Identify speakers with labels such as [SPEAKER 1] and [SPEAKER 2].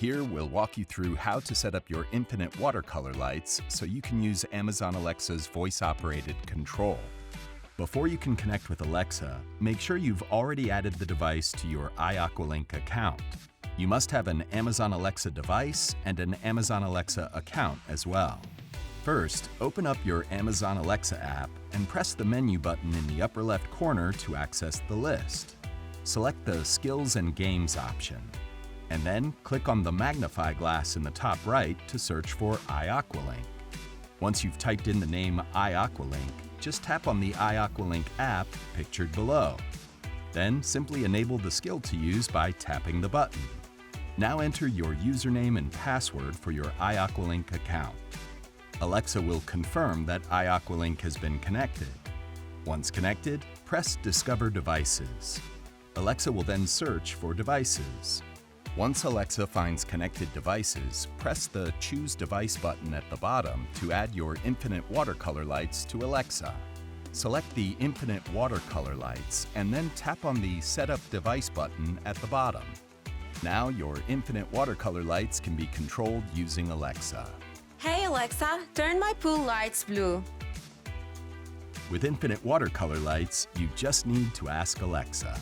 [SPEAKER 1] Here, we'll walk you through how to set up your Infinite WaterColor lights so you can use Amazon Alexa's voice-operated control. Before you can connect with Alexa, make sure you've already added the device to your iAqualink account. You must have an Amazon Alexa device and an Amazon Alexa account as well. First, open up your Amazon Alexa app and press the menu button in the upper left corner to access the list. Select the Skills and Games option, and then click on the magnify glass in the top right to search for iAqualink. Once you've typed in the name iAqualink, just tap on the iAqualink app pictured below. Then simply enable the skill to use by tapping the button. Now enter your username and password for your iAqualink account. Alexa will confirm that iAqualink has been connected. Once connected, press Discover Devices. Alexa will then search for devices. Once Alexa finds connected devices, press the Choose Device button at the bottom to add your Infinite WaterColor lights to Alexa. Select the Infinite WaterColor lights and then tap on the Set Up Device button at the bottom. Now your Infinite WaterColor lights can be controlled using Alexa.
[SPEAKER 2] Hey Alexa, turn my pool lights blue.
[SPEAKER 1] With Infinite WaterColor lights, you just need to ask Alexa.